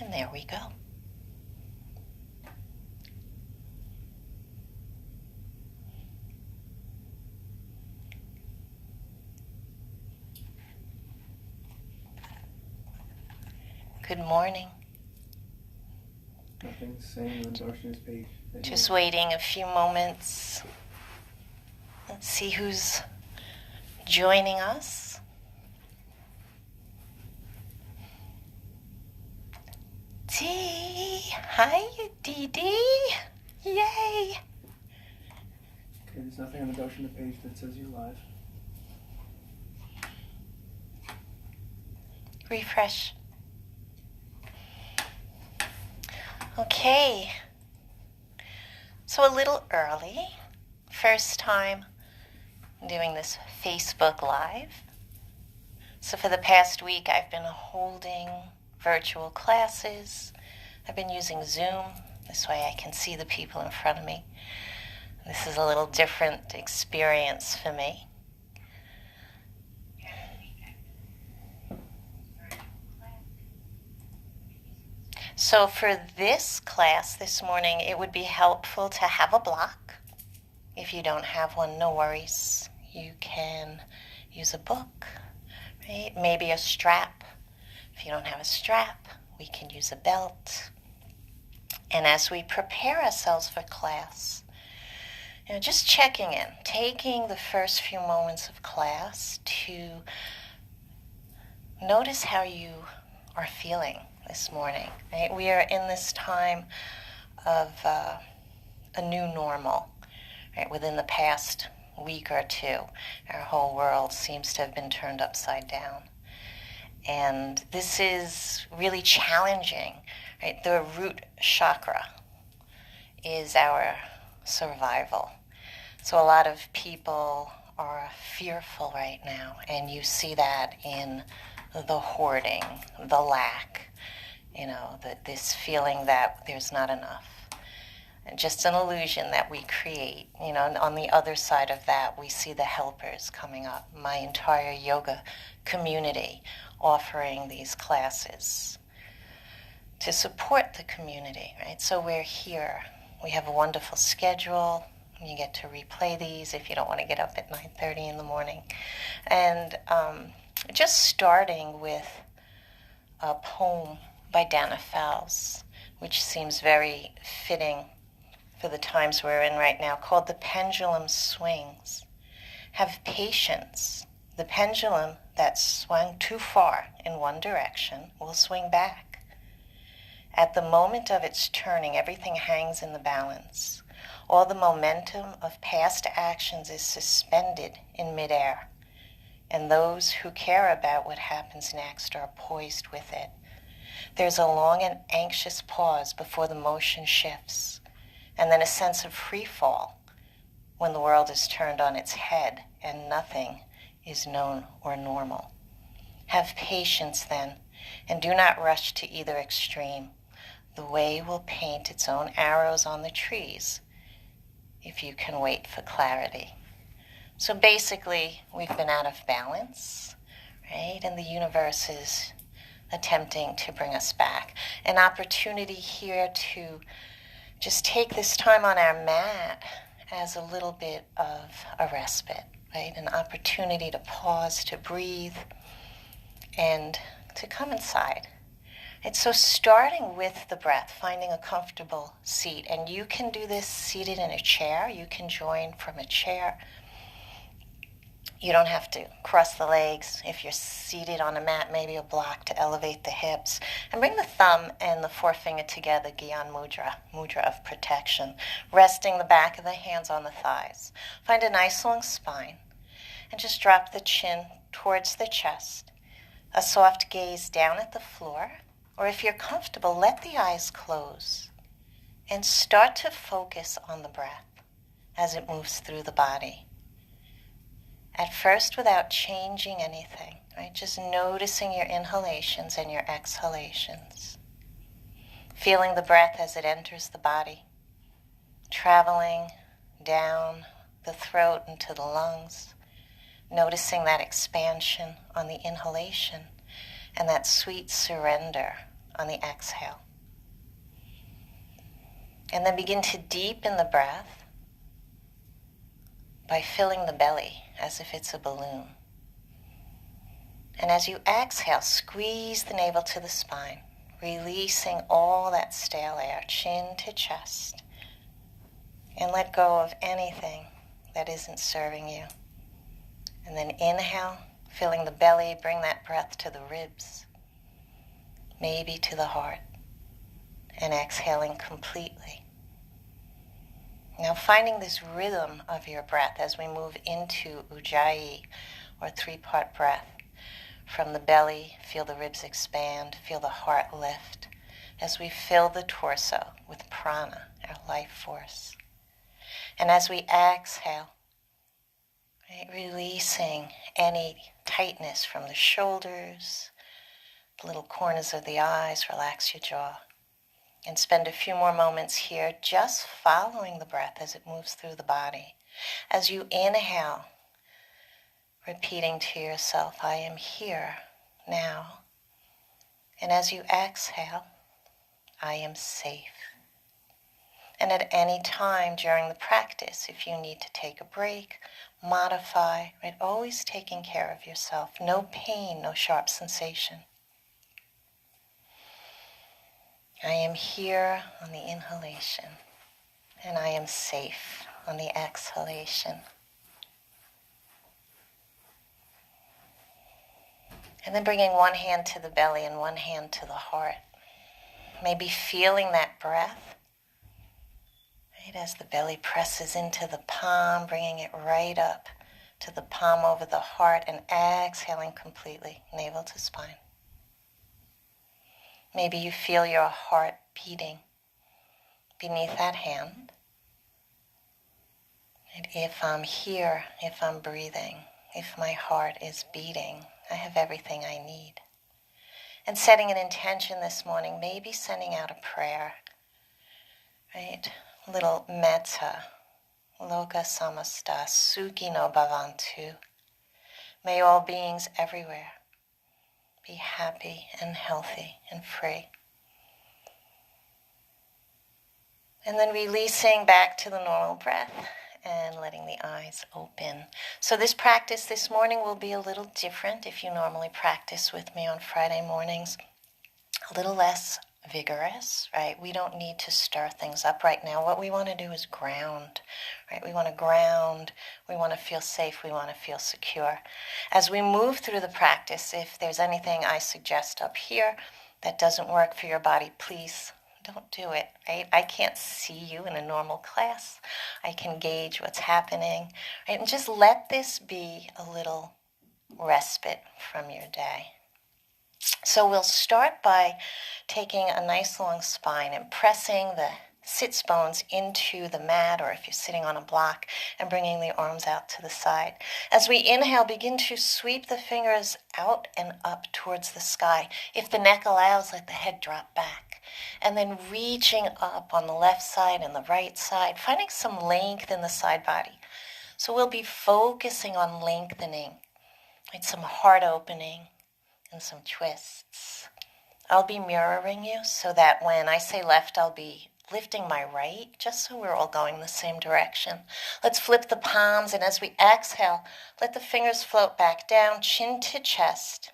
And there we go. Good morning. Nothing saying on Darshan's page. Just waiting a few moments. Let's see who's joining us. Dee! Hi, Dee Dee! Yay! Okay, there's nothing on the Darshan page that says you're live. Refresh. Okay. So a little early. First time doing this Facebook Live. So for the past week, I've been holding virtual classes. I've been using Zoom. This way I can see the people in front of me. This is a little different experience for me. So for this class this morning, it would be helpful to have a block. If you don't have one, no worries. You can use a book, right? Maybe a strap. If you don't have a strap, we can use a belt. And as we prepare ourselves for class, just checking in, taking the first few moments of class to notice how you are feeling this morning, right? We are in this time of a new normal, right? Within the past week or two, our whole world seems to have been turned upside down. And this is really challenging, right? The root chakra is our survival. So a lot of people are fearful right now, and you see that in the hoarding, the lack, this feeling that there's not enough. And just an illusion that we create. And on the other side of that, we see the helpers coming up. My entire yoga community offering these classes to support the community, right? So we're here. We have a wonderful schedule. You get to replay these if you don't want to get up at 9:30 in the morning. And just starting with a poem by Dana Fowles, which seems very fitting for the times we're in right now, called The Pendulum Swings. Have patience. The pendulum that swung too far in one direction will swing back. At the moment of its turning, everything hangs in the balance. All the momentum of past actions is suspended in midair, and those who care about what happens next are poised with it. There's a long and anxious pause before the motion shifts, and then a sense of free fall when the world is turned on its head and nothing is known or normal. Have patience then, and do not rush to either extreme. The way will paint its own arrows on the trees if you can wait for clarity. So basically, we've been out of balance, right? And the universe is attempting to bring us back. An opportunity here to just take this time on our mat as a little bit of a respite, right? An opportunity to pause, to breathe, and to come inside. And so starting with the breath, finding a comfortable seat, and you can do this seated in a chair. You can join from a chair. You don't have to cross the legs. If you're seated on a mat, maybe a block to elevate the hips. And bring the thumb and the forefinger together, Gyan Mudra, mudra of protection. Resting the back of the hands on the thighs. Find a nice long spine. And just drop the chin towards the chest. A soft gaze down at the floor. Or if you're comfortable, let the eyes close. And start to focus on the breath as it moves through the body. At first, without changing anything, right? Just noticing your inhalations and your exhalations. Feeling the breath as it enters the body, traveling down the throat into the lungs, noticing that expansion on the inhalation and that sweet surrender on the exhale. And then begin to deepen the breath by filling the belly as if it's a balloon. And as you exhale, squeeze the navel to the spine, releasing all that stale air, chin to chest. And let go of anything that isn't serving you. And then inhale, filling the belly, bring that breath to the ribs, maybe to the heart, and exhaling completely. Now finding this rhythm of your breath as we move into Ujjayi, or three-part breath. From the belly, feel the ribs expand, feel the heart lift, as we fill the torso with prana, our life force. And as we exhale, right, releasing any tightness from the shoulders, the little corners of the eyes, relax your jaw. And spend a few more moments here just following the breath as it moves through the body. As you inhale, repeating to yourself, I am here now. And as you exhale, I am safe. And at any time during the practice, if you need to take a break, modify, right, always taking care of yourself. No pain, no sharp sensation. I am here on the inhalation, and I am safe on the exhalation. And then bringing one hand to the belly and one hand to the heart. Maybe feeling that breath, right, as the belly presses into the palm, bringing it right up to the palm over the heart, and exhaling completely, navel to spine. Maybe you feel your heart beating beneath that hand. And if I'm here, if I'm breathing, if my heart is beating, I have everything I need. And setting an intention this morning, maybe sending out a prayer, right? Little metta, loka samasta, sukhino bhavantu. May all beings everywhere be happy and healthy and free. And then releasing back to the normal breath and letting the eyes open. So this practice this morning will be a little different if you normally practice with me on Friday mornings. A little less vigorous, right? We don't need to stir things up right now. What we want to do is ground, right? We want to ground, we want to feel safe, we want to feel secure. As we move through the practice, if there's anything I suggest up here that doesn't work for your body, please don't do it, right? I can't see you in a normal class. I can gauge what's happening, right? And just let this be a little respite from your day. So we'll start by taking a nice long spine and pressing the sits bones into the mat, or if you're sitting on a block, and bringing the arms out to the side. As we inhale, begin to sweep the fingers out and up towards the sky. If the neck allows, let the head drop back. And then reaching up on the left side and the right side, finding some length in the side body. So we'll be focusing on lengthening, right? Some heart opening and some twists. I'll be mirroring you so that when I say left, I'll be lifting my right, just so we're all going the same direction. Let's flip the palms, and as we exhale, let the fingers float back down, chin to chest,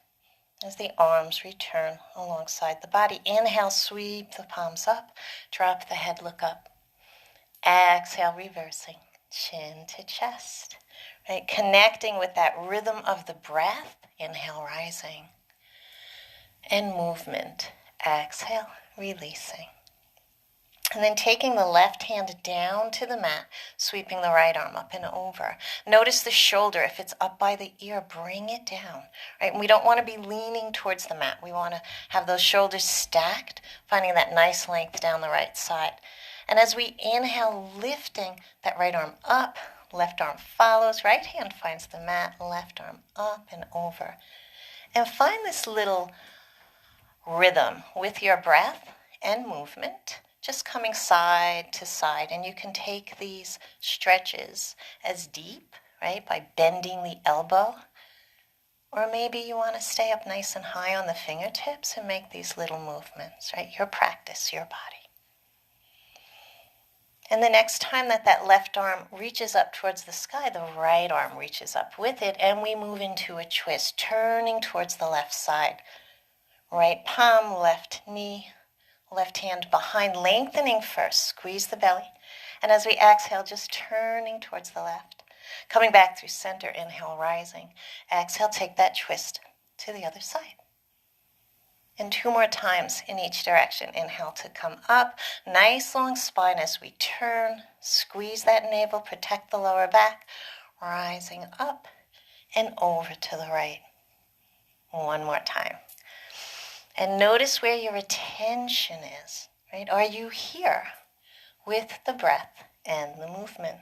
as the arms return alongside the body. Inhale, sweep the palms up, drop the head, look up. Exhale, reversing, chin to chest, right? Connecting with that rhythm of the breath, inhale, rising, and movement. Exhale, releasing. And then taking the left hand down to the mat, sweeping the right arm up and over. Notice the shoulder. If it's up by the ear, bring it down. Right? And we don't want to be leaning towards the mat. We want to have those shoulders stacked, finding that nice length down the right side. And as we inhale, lifting that right arm up, left arm follows, right hand finds the mat, left arm up and over. And find this little rhythm with your breath and movement, just coming side to side. And you can take these stretches as deep, right, by bending the elbow Or maybe you want to stay up nice and high on the fingertips and make these little movements, right? Your practice, your body. And the next time that that left arm reaches up towards the sky, the right arm reaches up with it, and we move into a twist, turning towards the left side. Right palm, left knee, left hand behind, lengthening first. Squeeze the belly. And as we exhale, just turning towards the left. Coming back through center, inhale, rising. Exhale, take that twist to the other side. And 2 more times in each direction. Inhale to come up. Nice long spine as we turn. Squeeze that navel, protect the lower back. Rising up and over to the right. 1 more time. And notice where your attention is, right? Are you here with the breath and the movement?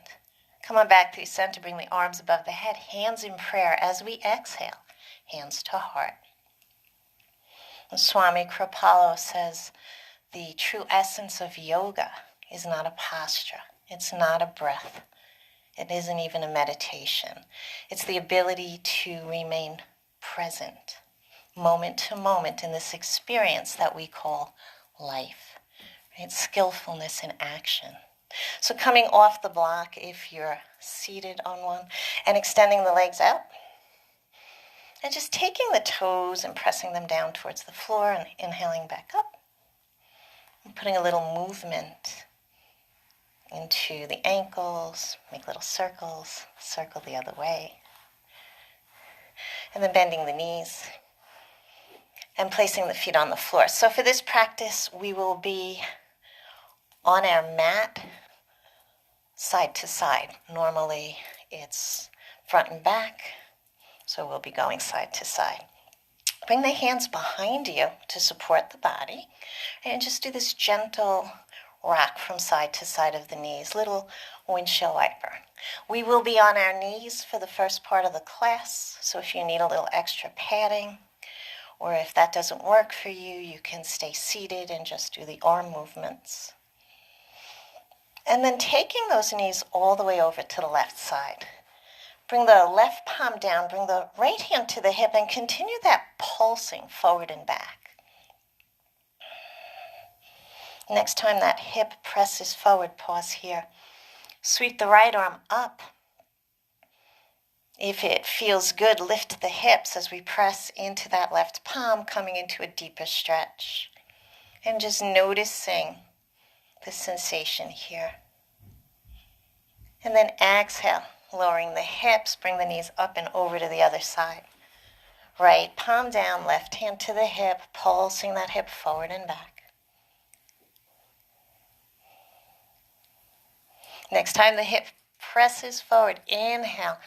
Come on back through center, bring the arms above the head, hands in prayer as we exhale, hands to heart. And Swami Kripalu says, the true essence of yoga is not a posture, it's not a breath, it isn't even a meditation. It's the ability to remain present, moment to moment in this experience that we call life, right? Skillfulness in action. So coming off the block, if you're seated on one, and extending the legs out, and just taking the toes and pressing them down towards the floor and inhaling back up, and putting a little movement into the ankles, make little circles, circle the other way, and then bending the knees, and placing the feet on the floor. So for this practice, we will be on our mat, side to side. Normally, it's front and back, so we'll be going side to side. Bring the hands behind you to support the body, and just do this gentle rock from side to side of the knees, little windshield wiper. We will be on our knees for the first part of the class, so if you need a little extra padding, or if that doesn't work for you, you can stay seated and just do the arm movements. And then taking those knees all the way over to the left side. Bring the left palm down, bring the right hand to the hip, and continue that pulsing forward and back. Next time that hip presses forward, pause here. Sweep the right arm up. If it feels good, lift the hips as we press into that left palm, coming into a deeper stretch. And just noticing the sensation here. And then exhale, lowering the hips, bring the knees up and over to the other side. Right palm down, left hand to the hip, pulsing that hip forward and back. Next time the hip presses forward, inhale,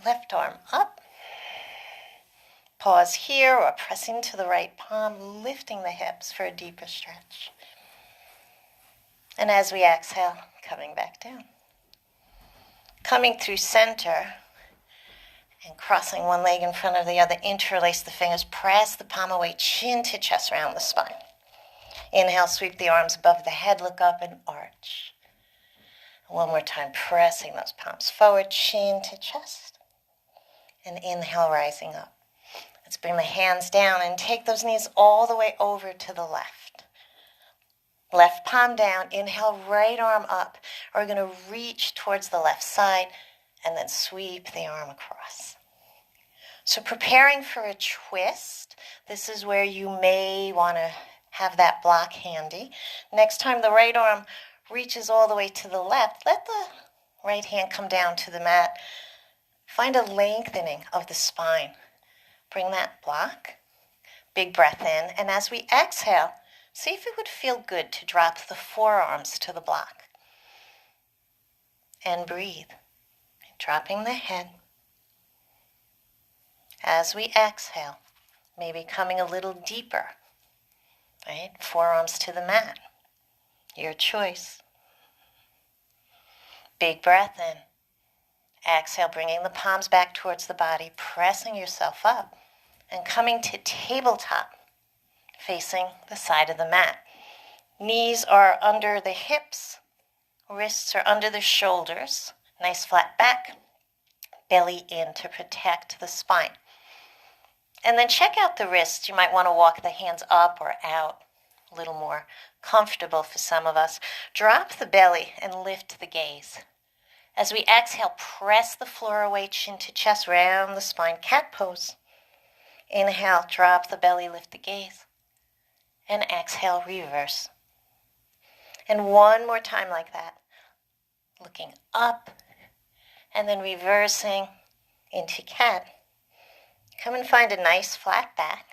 left arm up. Pause here or press into the right palm, lifting the hips for a deeper stretch. And as we exhale, coming back down. Coming through center and crossing one leg in front of the other, interlace the fingers, press the palm away, chin to chest, round the spine. Inhale, sweep the arms above the head, look up and arch. One more time, pressing those palms forward, chin to chest. And inhale, rising up. Let's bring the hands down and take those knees all the way over to the left. Left palm down, inhale, right arm up. We're going to reach towards the left side and then sweep the arm across. So preparing for a twist, this is where you may want to have that block handy. Next time the right arm reaches all the way to the left, let the right hand come down to the mat. Find a lengthening of the spine. Bring that block. Big breath in. And as we exhale, see if it would feel good to drop the forearms to the block. And breathe. Dropping the head. As we exhale, maybe coming a little deeper. Right? Forearms to the mat. Your choice. Big breath in. Exhale, bringing the palms back towards the body, pressing yourself up, and coming to tabletop, facing the side of the mat. Knees are under the hips, wrists are under the shoulders, nice flat back, belly in to protect the spine. And then check out the wrists. You might want to walk the hands up or out, a little more comfortable for some of us. Drop the belly and lift the gaze. As we exhale, press the floor away, chin to chest, round the spine, cat pose. Inhale, drop the belly, lift the gaze. And exhale, reverse. And one more time like that. Looking up and then reversing into cat. Come and find a nice flat back.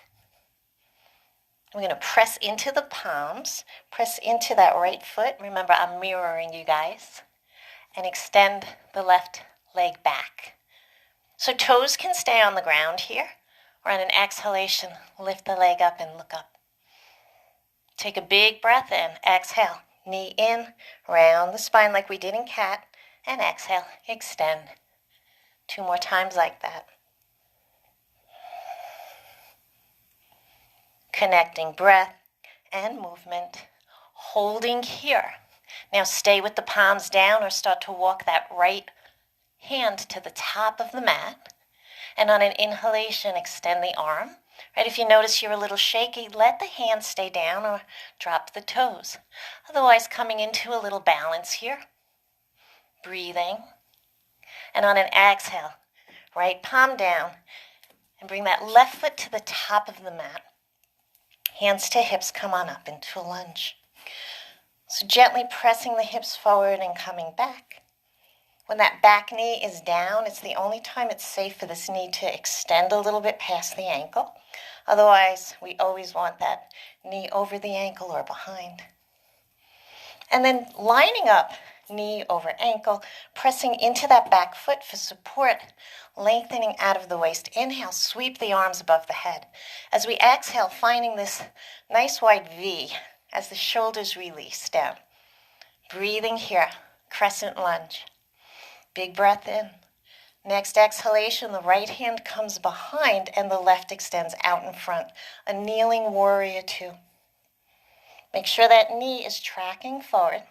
We're going to press into the palms, press into that right foot. Remember, I'm mirroring you guys. And extend the left leg back. So toes can stay on the ground here, or on an exhalation, lift the leg up and look up. Take a big breath in, exhale, knee in, round the spine like we did in cat, and exhale, extend. 2 more times like that. Connecting breath and movement, holding here. Now stay with the palms down or start to walk that right hand to the top of the mat. And on an inhalation, extend the arm. Right? If you notice you're a little shaky, let the hand stay down or drop the toes. Otherwise, coming into a little balance here. Breathing. And on an exhale, right palm down and bring that left foot to the top of the mat. Hands to hips, come on up into a lunge. So gently pressing the hips forward and coming back. When that back knee is down, it's the only time it's safe for this knee to extend a little bit past the ankle. Otherwise, we always want that knee over the ankle or behind. And then lining up, knee over ankle, pressing into that back foot for support, lengthening out of the waist. Inhale, sweep the arms above the head. As we exhale, finding this nice wide V as the shoulders release down. Breathing here, crescent lunge. Big breath in. Next exhalation, the right hand comes behind and the left extends out in front. A kneeling warrior 2. Make sure that knee is tracking forward.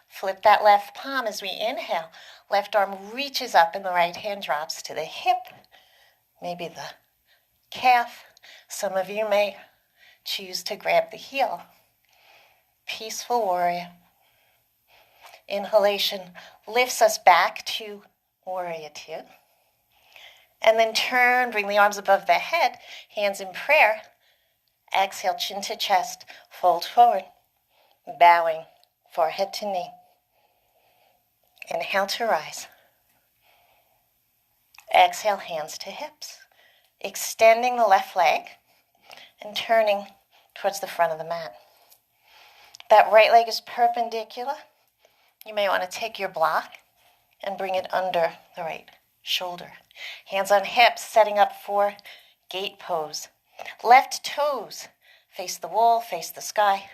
Flip that left palm as we inhale. Left arm reaches up and the right hand drops to the hip. Maybe the calf. Some of you may choose to grab the heel. Peaceful warrior. Inhalation lifts us back to warrior 2. And then turn, bring the arms above the head, hands in prayer. Exhale, chin to chest, fold forward, bowing, forehead to knee. Inhale to rise. Exhale, hands to hips. Extending the left leg and turning towards the front of the mat. That right leg is perpendicular. You may want to take your block and bring it under the right shoulder. Hands on hips, setting up for gate pose. Left toes face the wall, face the sky,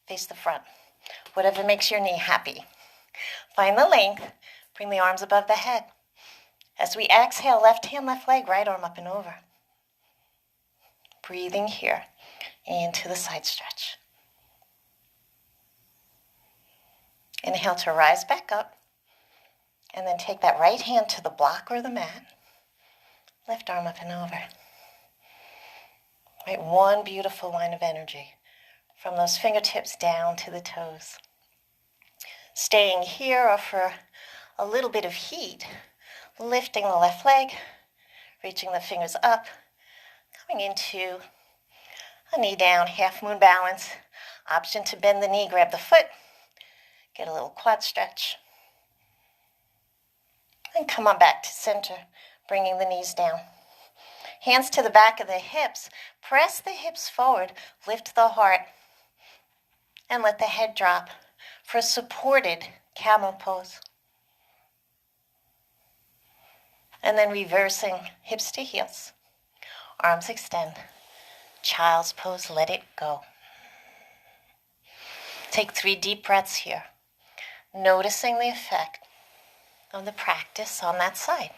face the front. Whatever makes your knee happy. Find the length, bring the arms above the head. As we exhale, left hand, left leg, right arm up and over. Breathing here into the side stretch. Inhale to rise back up. And then take that right hand to the block or the mat. Left arm up and over. Right, one beautiful line of energy from those fingertips down to the toes. Staying here or for a little bit of heat, lifting the left leg, reaching the fingers up, coming into a knee down, half moon balance. Option to bend the knee, grab the foot, get a little quad stretch. And come on back to center, bringing the knees down. Hands to the back of the hips. Press the hips forward, lift the heart, and let the head drop for a supported camel pose. And then reversing hips to heels. Arms extend. Child's pose, let it go. Take 3 deep breaths here, noticing the effect of the practice on that side.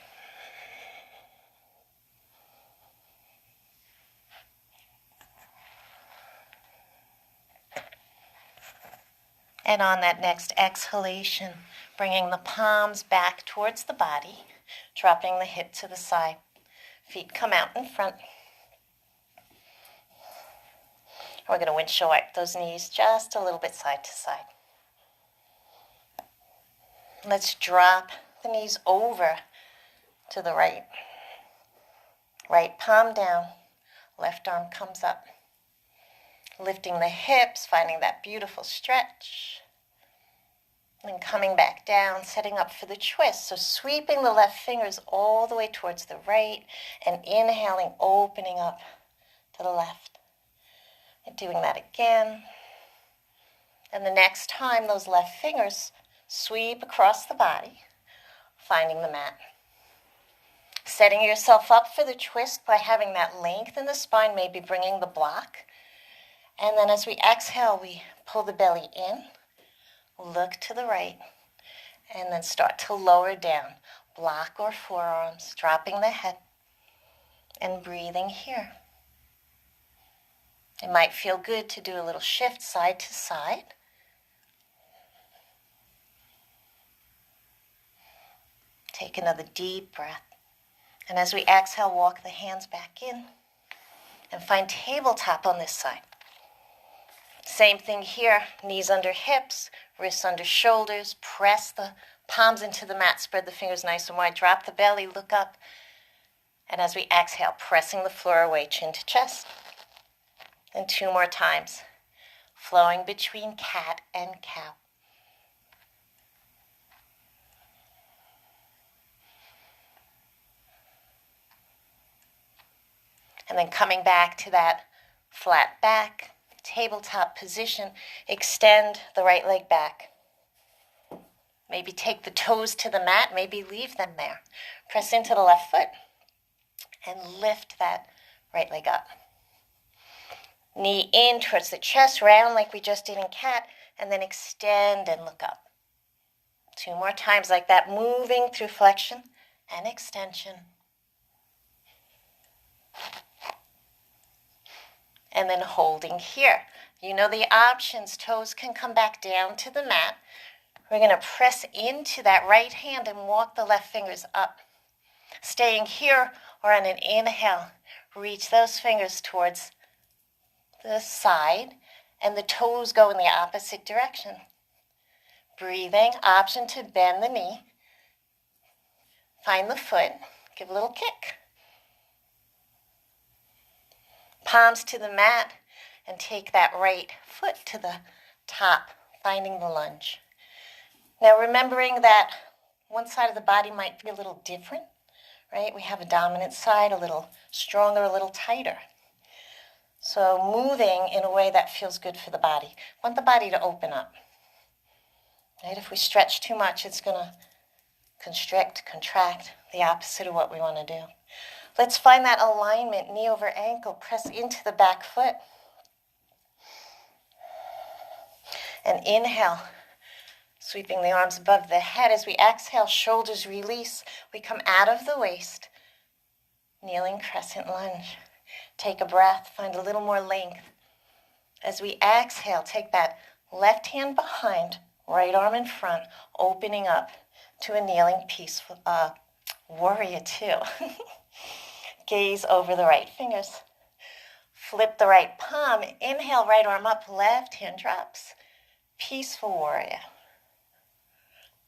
And on that next exhalation, bringing the palms back towards the body, dropping the hip to the side. Feet come out in front. We're going to windshield wipe those knees just a little bit side to side. Let's drop the knees over to the right. Right palm down, left arm comes up. Lifting the hips, finding that beautiful stretch. And coming back down, setting up for the twist. So sweeping the left fingers all the way towards the right and inhaling, opening up to the left. And doing that again. And the next time, those left fingers sweep across the body, finding the mat. Setting yourself up for the twist by having that length in the spine, maybe bringing the block. And then as we exhale, we pull the belly in, look to the right, and then start to lower down. Block or forearms, dropping the head, and breathing here. It might feel good to do a little shift side to side. Take another deep breath. And as we exhale, walk the hands back in and find tabletop on this side. Same thing here, knees under hips, wrists under shoulders, press the palms into the mat, spread the fingers nice and wide, drop the belly, look up. And as we exhale, pressing the floor away, chin to chest. And 2 more times, flowing between cat and cow. And then coming back to that flat back, tabletop position, extend the right leg back. Maybe take the toes to the mat, maybe leave them there. Press into the left foot and lift that right leg up. Knee in towards the chest, round like we just did in cat, and then extend and look up. 2 more times like that, moving through flexion and extension. And then holding here. You know the options. Toes can come back down to the mat. We're going to press into that right hand and walk the left fingers up. Staying here or on an inhale, reach those fingers towards the side and the toes go in the opposite direction. Breathing, option to bend the knee. Find the foot, give a little kick. Palms to the mat and take that right foot to the top, finding the lunge. Now remembering that one side of the body might be a little different, right? We have a dominant side, a little stronger, a little tighter. So moving in a way that feels good for the body. Want the body to open up. Right? If we stretch too much, it's going to constrict, contract, the opposite of what we want to do. Let's find that alignment, knee over ankle, press into the back foot. And inhale, sweeping the arms above the head. As we exhale, shoulders release. We come out of the waist, kneeling crescent lunge. Take a breath, find a little more length. As we exhale, take that left hand behind, right arm in front, opening up to a kneeling peaceful warrior two. Gaze over the right fingers. Flip the right palm. Inhale, right arm up, left hand drops. Peaceful warrior.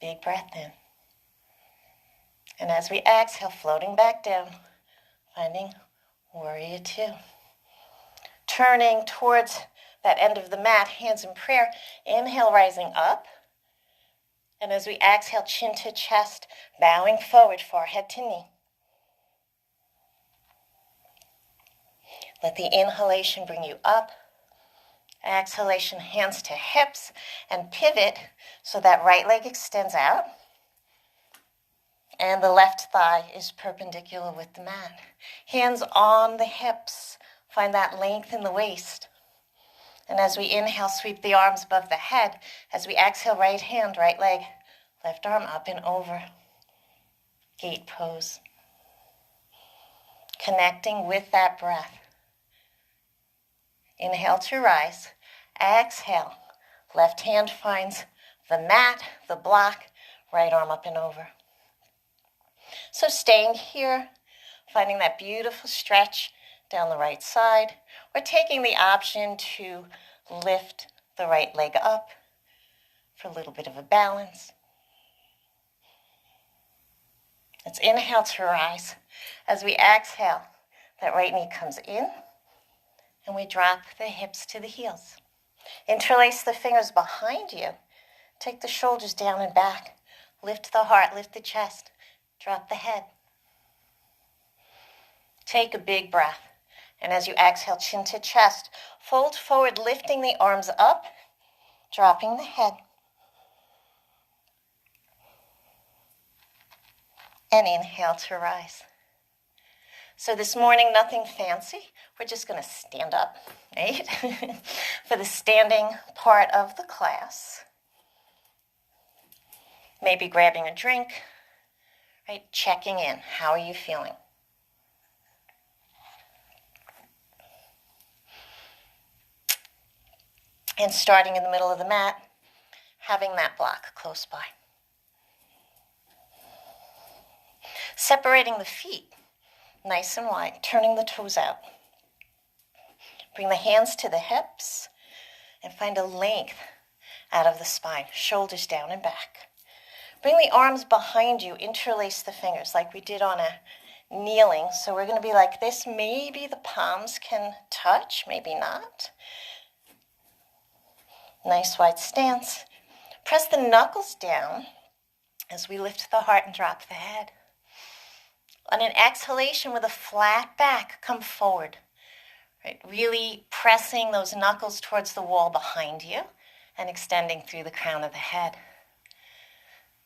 Big breath in. And as we exhale, floating back down, finding warrior two. Turning towards that end of the mat, hands in prayer. Inhale, rising up. And as we exhale, chin to chest, bowing forward, forehead to knee. Let the inhalation bring you up. Exhalation, hands to hips, and pivot so that right leg extends out. And the left thigh is perpendicular with the mat. Hands on the hips. Find that length in the waist. And as we inhale, sweep the arms above the head. As we exhale, right hand, right leg, left arm up and over. Gate pose. Connecting with that breath. Inhale to rise. Exhale. Left hand finds the mat, the block, right arm up and over. So staying here, finding that beautiful stretch, down the right side. We're taking the option to lift the right leg up for a little bit of a balance. Let's inhale to rise. As we exhale, that right knee comes in, and we drop the hips to the heels. Interlace the fingers behind you. Take the shoulders down and back. Lift the heart, lift the chest. Drop the head. Take a big breath. And as you exhale, chin to chest, fold forward, lifting the arms up, dropping the head. And inhale to rise. So this morning, nothing fancy. We're just going to stand up, right? For the standing part of the class. Maybe grabbing a drink, right? Checking in. How are you feeling? And starting in the middle of the mat, having that block close by. Separating the feet, nice and wide, turning the toes out. Bring the hands to the hips and find a length out of the spine, shoulders down and back. Bring the arms behind you, interlace the fingers like we did on a kneeling. So we're going to be like this. Maybe the palms can touch, maybe not. Nice wide stance. Press the knuckles down as we lift the heart and drop the head. On an exhalation with a flat back, come forward. Right? Really pressing those knuckles towards the wall behind you and extending through the crown of the head.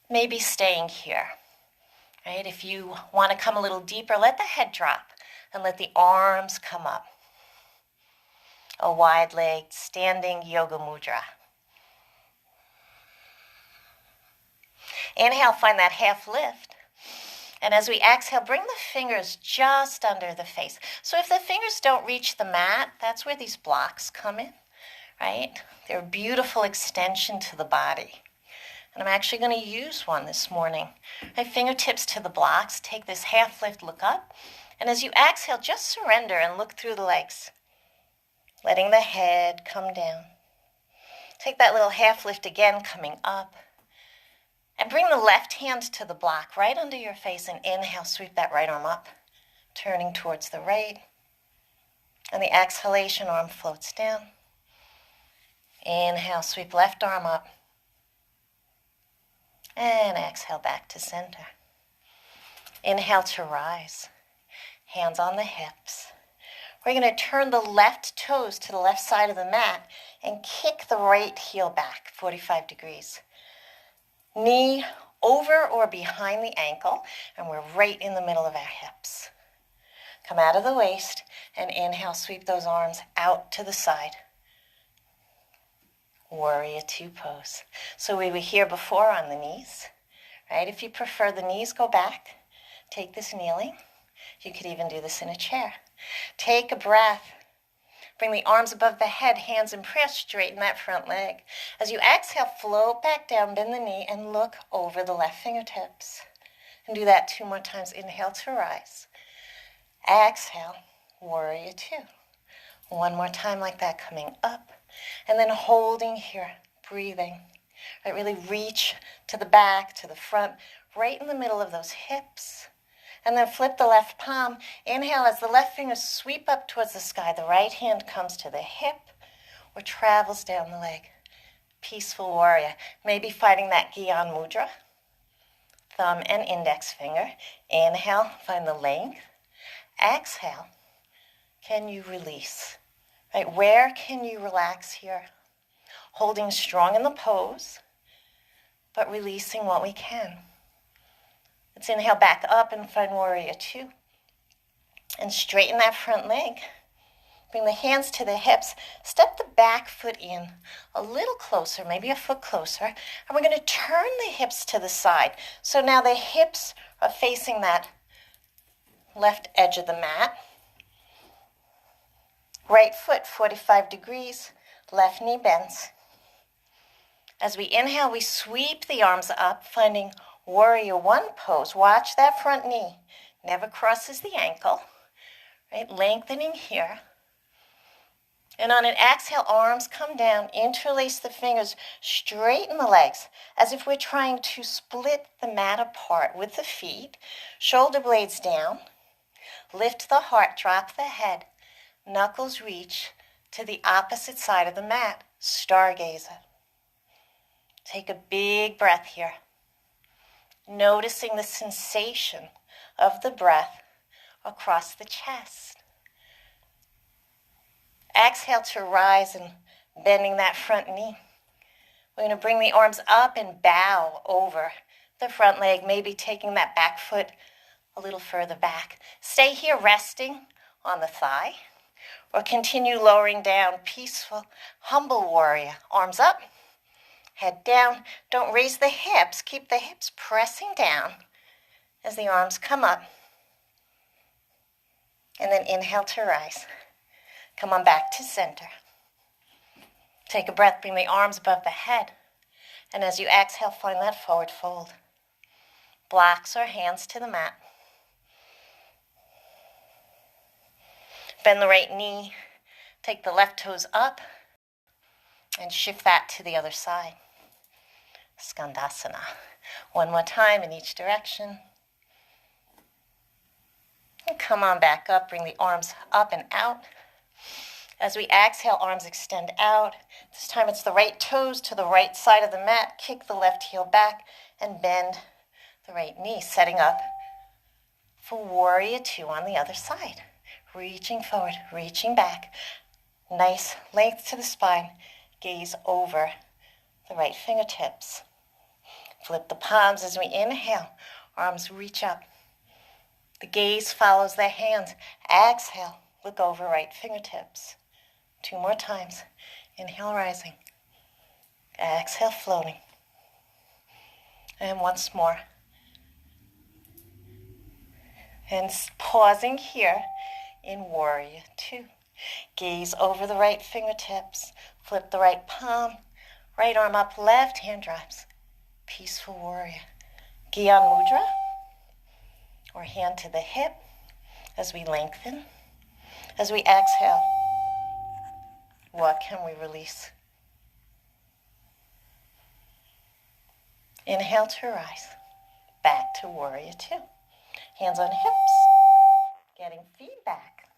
Maybe staying here. Right? If you want to come a little deeper, let the head drop and let the arms come up. A wide-legged standing yoga mudra. Inhale, find that half lift. And as we exhale, bring the fingers just under the face. So if the fingers don't reach the mat, that's where these blocks come in, right? They're a beautiful extension to the body. And I'm actually going to use one this morning. My fingertips to the blocks, take this half lift, look up. And as you exhale, just surrender and look through the legs. Letting the head come down. Take that little half lift again, coming up. And bring the left hand to the block right under your face and inhale, sweep that right arm up, turning towards the right. And the exhalation, arm floats down. Inhale, sweep left arm up. And exhale back to center. Inhale to rise. Hands on the hips. We're going to turn the left toes to the left side of the mat and kick the right heel back 45 degrees. Knee over or behind the ankle, and we're right in the middle of our hips. Come out of the waist and inhale, sweep those arms out to the side. Warrior two pose. So we were here before on the knees, right? If you prefer the knees, go back. Take this kneeling. You could even do this in a chair. Take a breath. Bring the arms above the head, hands in prayer, straighten that front leg. As you exhale, float back down, bend the knee, and look over the left fingertips. And do that 2 more times. Inhale to rise. Exhale, warrior two. 1 more time like that, coming up. And then holding here, breathing. Right, really reach to the back, to the front, right in the middle of those hips. And then flip the left palm. Inhale as the left fingers sweep up towards the sky. The right hand comes to the hip or travels down the leg. Peaceful warrior. Maybe finding that Gyan Mudra. Thumb and index finger. Inhale, find the length. Exhale. Can you release? Right, where can you relax here? Holding strong in the pose, but releasing what we can. Let's inhale back up and find warrior two. And straighten that front leg. Bring the hands to the hips. Step the back foot in a little closer, maybe a foot closer. And we're going to turn the hips to the side. So now the hips are facing that left edge of the mat. Right foot 45 degrees, left knee bends. As we inhale, we sweep the arms up, finding warrior one pose. Watch that front knee. Never crosses the ankle. right? Lengthening here. And on an exhale, arms come down, interlace the fingers, straighten the legs, as if we're trying to split the mat apart with the feet, shoulder blades down, lift the heart, drop the head, knuckles reach to the opposite side of the mat, stargazer. Take a big breath here, noticing the sensation of the breath across the chest. Exhale to rise and bending that front knee. We're going to bring the arms up and bow over the front leg, maybe taking that back foot a little further back. Stay here resting on the thigh, or continue lowering down, peaceful, humble warrior. Arms up, head down. Don't raise the hips. Keep the hips pressing down as the arms come up. And then inhale to rise. Come on back to center. Take a breath, bring the arms above the head. And as you exhale, find that forward fold. Blocks or hands to the mat. Bend the right knee. Take the left toes up and shift that to the other side. Skandasana. One more time in each direction. And come on back up, bring the arms up and out. As we exhale, arms extend out. This time it's the right toes to the right side of the mat. Kick the left heel back and bend the right knee, setting up for warrior two on the other side. Reaching forward, reaching back. Nice length to the spine. Gaze over the right fingertips. Flip the palms as we inhale. Arms reach up. The gaze follows the hands. Exhale, look over right fingertips. 2 more times. Inhale, rising. Exhale, floating. And once more. And pausing here in warrior two. Gaze over the right fingertips. Flip the right palm. Right arm up, left hand drops. Peaceful warrior. Gyan Mudra. Or hand to the hip as we lengthen. As we exhale, what can we release? Inhale to rise. Back to warrior two. Hands on hips. Getting feedback.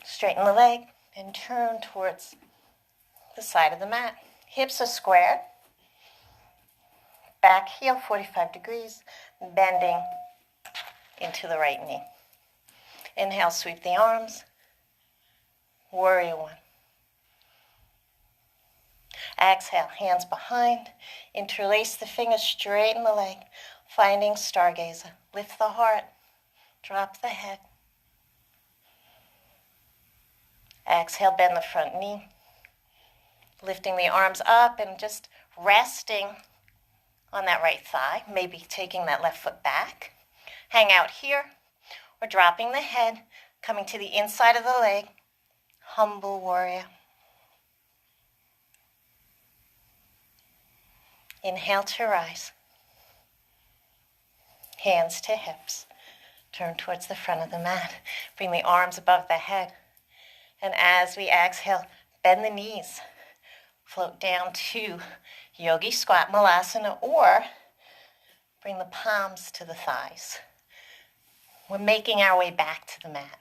Straighten the leg and turn towards the side of the mat. Hips are squared. Back heel 45 degrees. Bending into the right knee. Inhale, sweep the arms. Warrior one. Exhale, hands behind. Interlace the fingers, straighten the leg. Finding stargazer. Lift the heart. Drop the head. Exhale, bend the front knee. Lifting the arms up and just resting on that right thigh. Maybe taking that left foot back. Hang out here. Or dropping the head, coming to the inside of the leg. Humble warrior. Inhale to rise. Hands to hips. Turn towards the front of the mat. Bring the arms above the head. And as we exhale, bend the knees. Float down to yogi squat malasana, or bring the palms to the thighs. We're making our way back to the mat.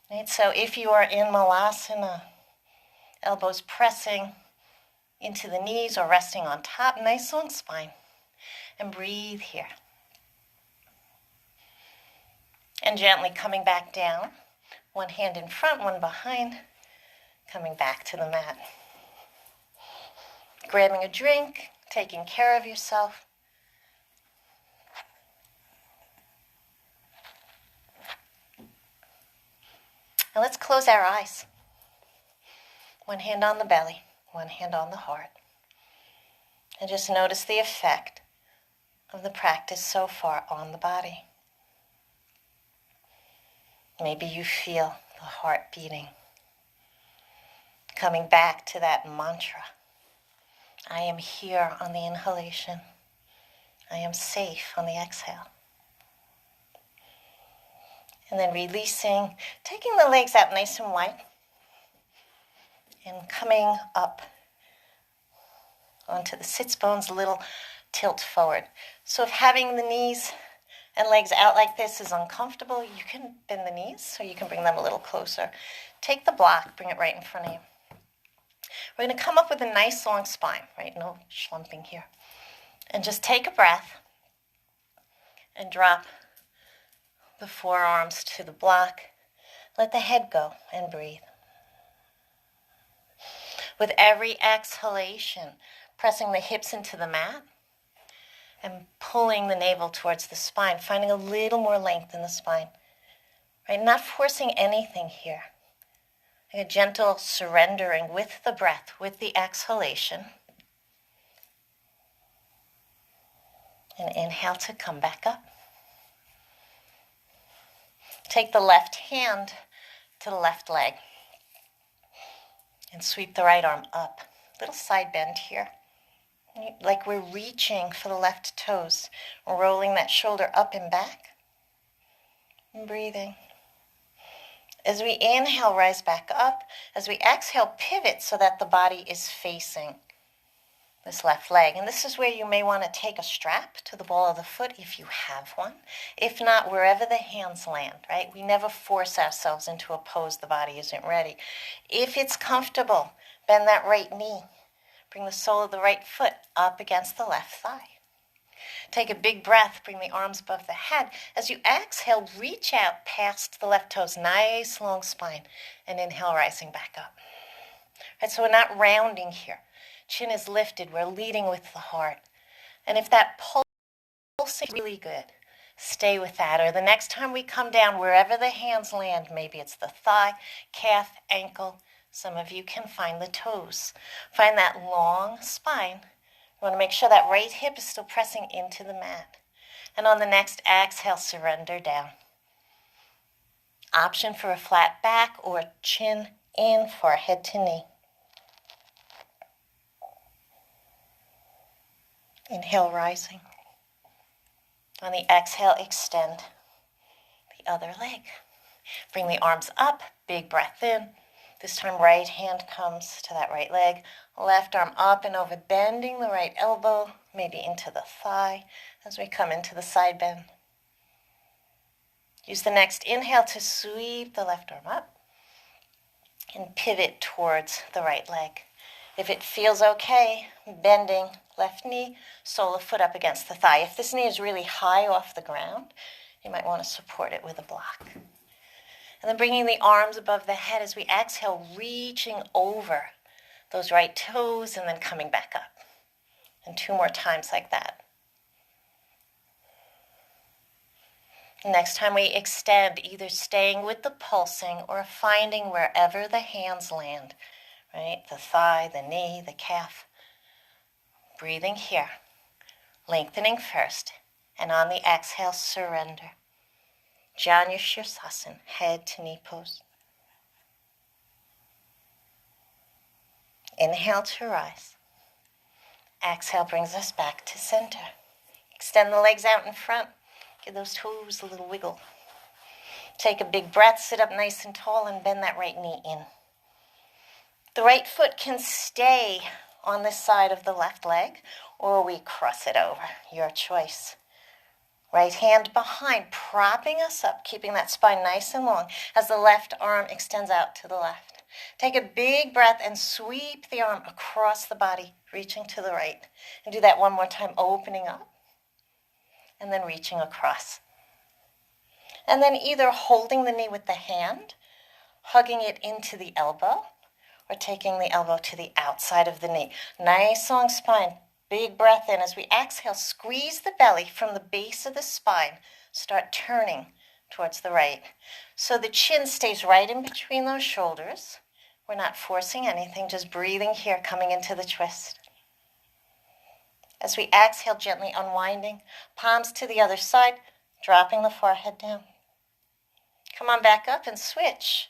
Right? So if you are in malasana, elbows pressing into the knees or resting on top, nice long spine. And breathe here. And gently coming back down. One hand in front, one behind. Coming back to the mat. Grabbing a drink, taking care of yourself. Now let's close our eyes. One hand on the belly, one hand on the heart. And just notice the effect of the practice so far on the body. Maybe you feel the heart beating. Coming back to that mantra. I am here on the inhalation. I am safe on the exhale. And then releasing, taking the legs out nice and wide. And coming up onto the sits bones, a little tilt forward. So if having the knees and legs out like this is uncomfortable, you can bend the knees so you can bring them a little closer. Take the block, bring it right in front of you. We're going to come up with a nice long spine, right? No slumping here. And just take a breath and drop the forearms to the block. Let the head go and breathe. With every exhalation, pressing the hips into the mat and pulling the navel towards the spine, finding a little more length in the spine. Right? Not forcing anything here. A gentle surrendering with the breath, with the exhalation. And inhale to come back up. Take the left hand to the left leg and sweep the right arm up. Little side bend here. Like we're reaching for the left toes. Rolling that shoulder up and back. And breathing. As we inhale, rise back up. As we exhale, pivot so that the body is facing this left leg. And this is where you may want to take a strap to the ball of the foot if you have one. If not, wherever the hands land, right? We never force ourselves into a pose the body isn't ready. If it's comfortable, bend that right knee. Bring the sole of the right foot up against the left thigh. Take a big breath, bring the arms above the head. As you exhale, reach out past the left toes, nice long spine, and inhale, rising back up. Right, so we're not rounding here. Chin is lifted, we're leading with the heart. And if that pulse is really good, stay with that. Or the next time we come down, wherever the hands land, maybe it's the thigh, calf, ankle, some of you can find the toes. Find that long spine. You want to make sure that right hip is still pressing into the mat. And on the next exhale, surrender down. Option for a flat back or chin in, forehead to knee. Inhale, rising. On the exhale, extend the other leg. Bring the arms up, big breath in. This time, right hand comes to that right leg. Left arm up and over, bending the right elbow, maybe into the thigh as we come into the side bend. Use the next inhale to sweep the left arm up and pivot towards the right leg. If it feels okay, bending left knee, sole of foot up against the thigh. If this knee is really high off the ground, you might want to support it with a block. And then bringing the arms above the head as we exhale, reaching over those right toes and then coming back up. And 2 more times like that. Next time we extend, either staying with the pulsing or finding wherever the hands land, right? The thigh, the knee, the calf. Breathing here, lengthening first, and on the exhale, surrender. Janu Sirsasana, head to knee pose. Inhale to rise. Exhale brings us back to center. Extend the legs out in front. Give those toes a little wiggle. Take a big breath, sit up nice and tall, and bend that right knee in. The right foot can stay on this side of the left leg, or we cross it over. Your choice. Right hand behind, propping us up, keeping that spine nice and long as the left arm extends out to the left. Take a big breath and sweep the arm across the body, reaching to the right. And do that one more time, opening up and then reaching across. And then either holding the knee with the hand, hugging it into the elbow, or taking the elbow to the outside of the knee. Nice long spine. Big breath in. As we exhale, squeeze the belly from the base of the spine. Start turning towards the right. So the chin stays right in between those shoulders. We're not forcing anything, just breathing here, coming into the twist. As we exhale, gently unwinding, palms to the other side, dropping the forehead down. Come on back up and switch.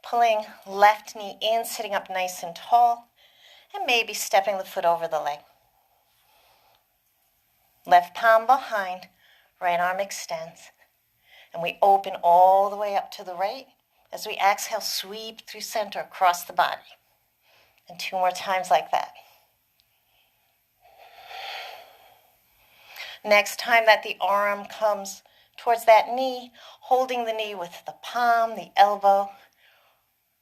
Pulling left knee in, sitting up nice and tall, and maybe stepping the foot over the leg. Left palm behind, right arm extends. And we open all the way up to the right. As we exhale, sweep through center across the body. And 2 more times like that. Next time that the arm comes towards that knee, holding the knee with the palm, the elbow.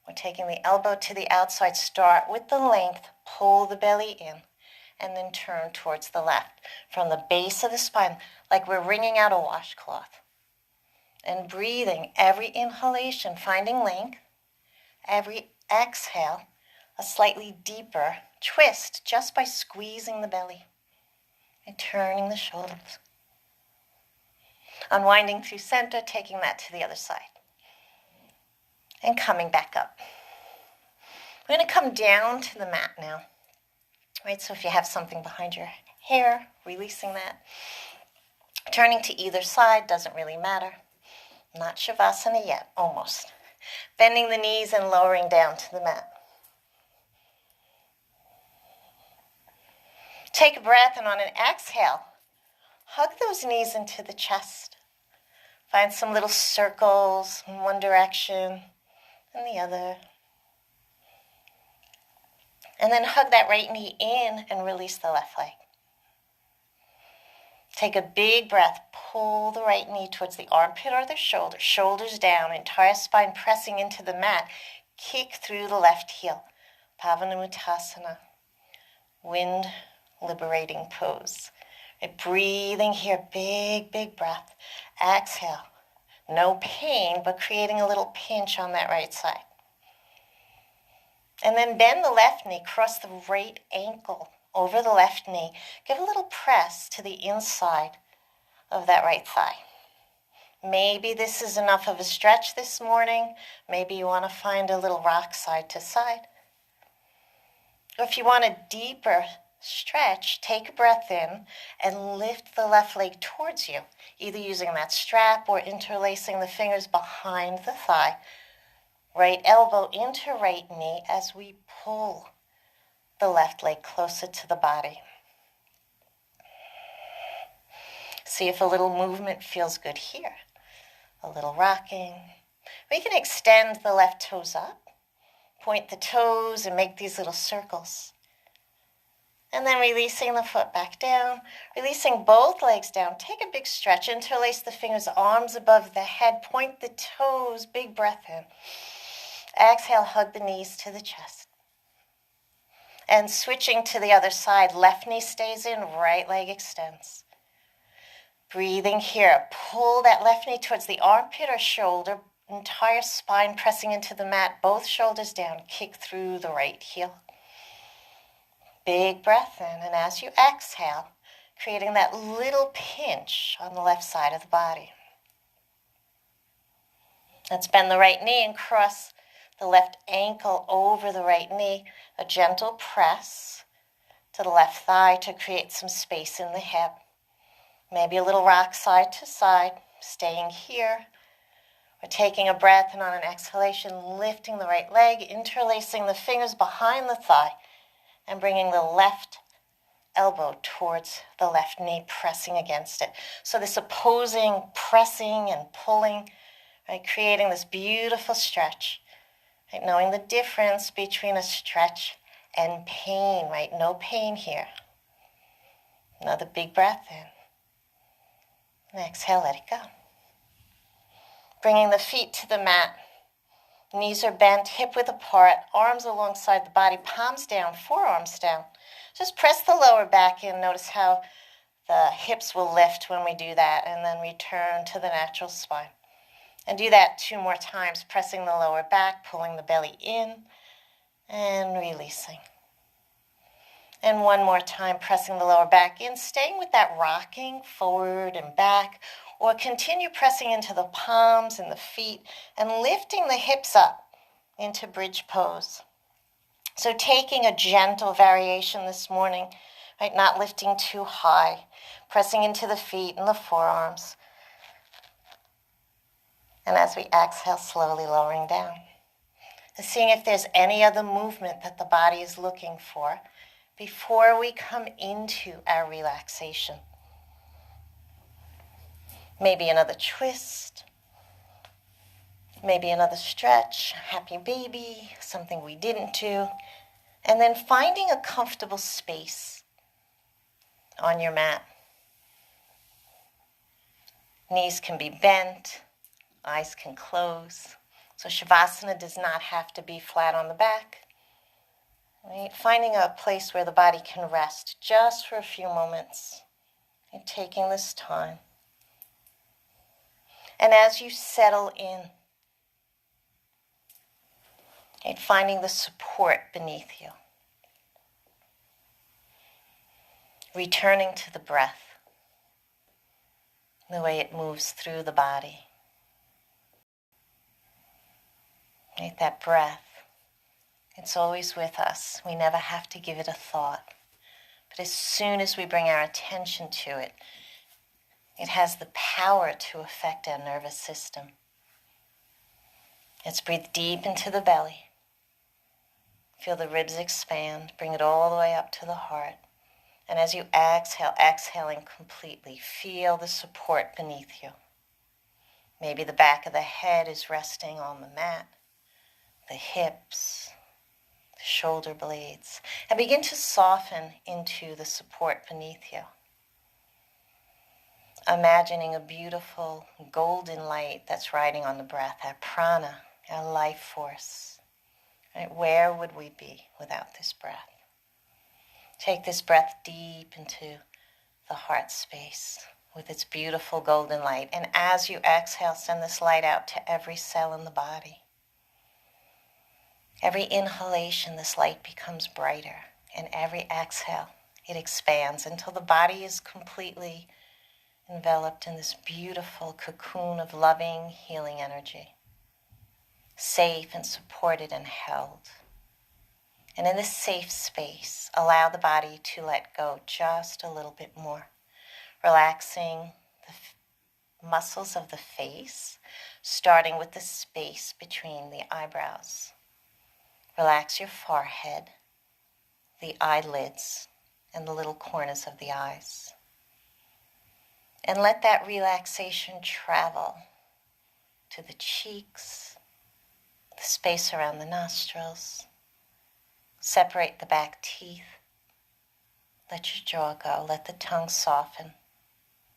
We're taking the elbow to the outside. Start with the length, pull the belly in, and then turn towards the left. From the base of the spine, like we're wringing out a washcloth. And breathing, every inhalation, finding length. Every exhale, a slightly deeper twist just by squeezing the belly and turning the shoulders. Unwinding through center, taking that to the other side. And coming back up. We're going to come down to the mat now. Right, so if you have something behind your hair, releasing that. Turning to either side, doesn't really matter. Not Shavasana yet, almost. Bending the knees and lowering down to the mat. Take a breath, and on an exhale, hug those knees into the chest. Find some little circles in one direction and the other. And then hug that right knee in and release the left leg. Take a big breath. Pull the right knee towards the armpit or the shoulder. Shoulders down, entire spine pressing into the mat. Kick through the left heel. Pavanamuttasana. Wind liberating pose. And breathing here, big, big breath. Exhale. No pain, but creating a little pinch on that right side. And then bend the left knee, cross the right ankle over the left knee. Give a little press to the inside of that right thigh. Maybe this is enough of a stretch this morning. Maybe you want to find a little rock side to side. Or if you want a deeper stretch, take a breath in and lift the left leg towards you, either using that strap or interlacing the fingers behind the thigh. Right elbow into right knee as we pull the left leg closer to the body. See if a little movement feels good here. A little rocking. We can extend the left toes up, point the toes and make these little circles. And then releasing the foot back down, releasing both legs down. Take a big stretch, interlace the fingers, arms above the head, point the toes, big breath in. Exhale, hug the knees to the chest. And switching to the other side, left knee stays in, right leg extends. Breathing here, pull that left knee towards the armpit or shoulder, entire spine pressing into the mat, both shoulders down, kick through the right heel. Big breath in, and as you exhale, creating that little pinch on the left side of the body. Let's bend the right knee and cross the left ankle over the right knee, a gentle press to the left thigh to create some space in the hip. Maybe a little rock side to side, staying here. We're taking a breath and on an exhalation, lifting the right leg, interlacing the fingers behind the thigh and bringing the left elbow towards the left knee, pressing against it. So this opposing pressing and pulling, right, creating this beautiful stretch. Right, knowing the difference between a stretch and pain, right? No pain here. Another big breath in. And exhale, let it go. Bringing the feet to the mat. Knees are bent, hip width apart, arms alongside the body, palms down, forearms down. Just press the lower back in. Notice how the hips will lift when we do that, and then return to the natural spine. And do that 2 more times, pressing the lower back, pulling the belly in, and releasing. And 1 more time, pressing the lower back in, staying with that rocking forward and back, or continue pressing into the palms and the feet, and lifting the hips up into bridge pose. So taking a gentle variation this morning, right, not lifting too high, pressing into the feet and the forearms. And as we exhale, slowly lowering down. And seeing if there's any other movement that the body is looking for before we come into our relaxation. Maybe another twist, Maybe another stretch, happy baby, something we didn't do. And then finding a comfortable space on your mat. Knees can be bent, eyes can close. So Shavasana does not have to be flat on the back. Right? Finding a place where the body can rest just for a few moments and taking this time. And as you settle in, right, finding the support beneath you. Returning to the breath, the way it moves through the body. Right, that breath, it's always with us. We never have to give it a thought. But as soon as we bring our attention to it, it has the power to affect our nervous system. Let's breathe deep into the belly. Feel the ribs expand. Bring it all the way up to the heart. And as you exhale, exhaling completely, feel the support beneath you. Maybe the back of the head is resting on the mat, the hips, the shoulder blades, and begin to soften into the support beneath you. Imagining a beautiful golden light that's riding on the breath, our prana, our life force. Right? Where would we be without this breath? Take this breath deep into the heart space with its beautiful golden light. And as you exhale, send this light out to every cell in the body. Every inhalation, this light becomes brighter. And every exhale, it expands until the body is completely enveloped in this beautiful cocoon of loving, healing energy. Safe and supported and held. And in this safe space, allow the body to let go just a little bit more. Relaxing the muscles of the face, starting with the space between the eyebrows. Relax your forehead, the eyelids, and the little corners of the eyes. And let that relaxation travel to the cheeks, the space around the nostrils. Separate the back teeth. Let your jaw go. Let the tongue soften.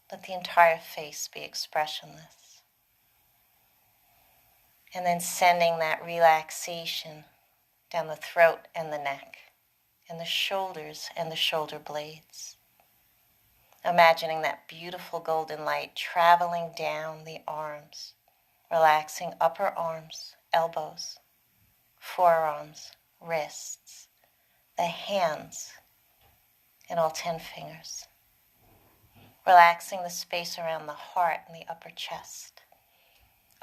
Let the entire face be expressionless. And then sending that relaxation down the throat and the neck, and the shoulders and the shoulder blades. Imagining that beautiful golden light traveling down the arms, relaxing upper arms, elbows, forearms, wrists, the hands, and all 10 fingers. Relaxing the space around the heart and the upper chest,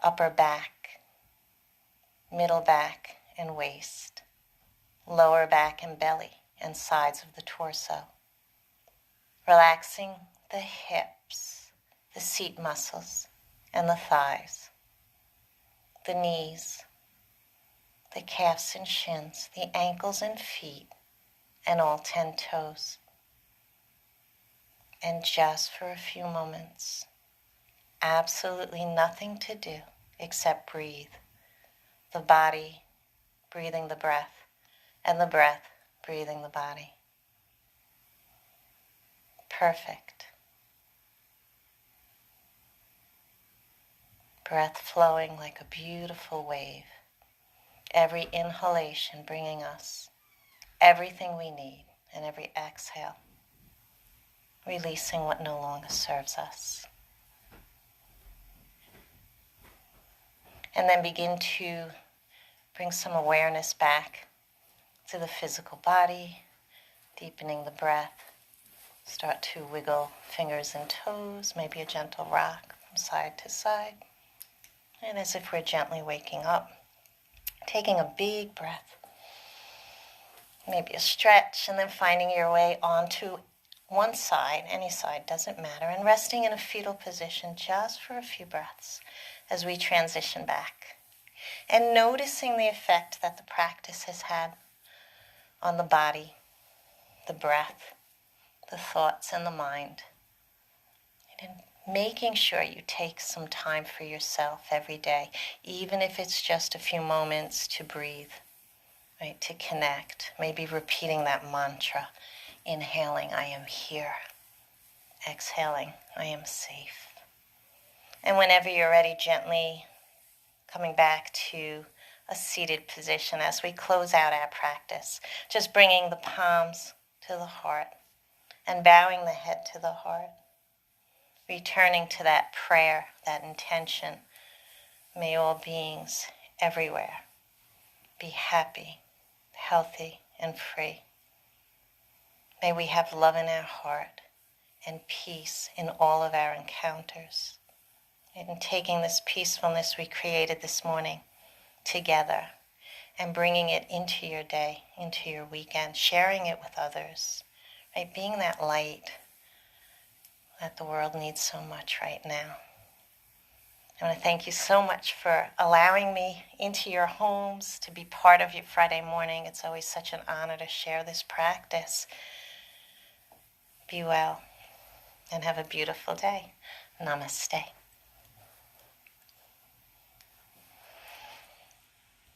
upper back, middle back and waist, lower back and belly, and sides of the torso. Relaxing the hips, the seat muscles, and the thighs, the knees, the calves and shins, the ankles and feet, and all 10 toes. And just for a few moments, absolutely nothing to do except breathe. The body breathing the breath, and the breath breathing the body. Perfect. Breath flowing like a beautiful wave. Every inhalation bringing us everything we need, and every exhale releasing what no longer serves us. And then begin to bring some awareness back to the physical body, deepening the breath. Start to wiggle fingers and toes, maybe a gentle rock from side to side. And as if we're gently waking up, taking a big breath, maybe a stretch, and then finding your way onto one side, any side, doesn't matter, and resting in a fetal position just for a few breaths as we transition back. And noticing the effect that the practice has had on the body, the breath, the thoughts, and the mind. And making sure you take some time for yourself every day, even if it's just a few moments to breathe, right, to connect, maybe repeating that mantra, inhaling, I am here, exhaling, I am safe. And whenever you're ready, gently coming back to a seated position as we close out our practice, just bringing the palms to the heart and bowing the head to the heart, returning to that prayer, that intention. May all beings everywhere be happy, healthy, and free. May we have love in our heart and peace in all of our encounters. And taking this peacefulness we created this morning together and bringing it into your day, into your weekend, sharing it with others, right? Being that light that the world needs so much right now. I want to thank you so much for allowing me into your homes to be part of your Friday morning. It's always such an honor to share this practice. Be well and have a beautiful day. Namaste.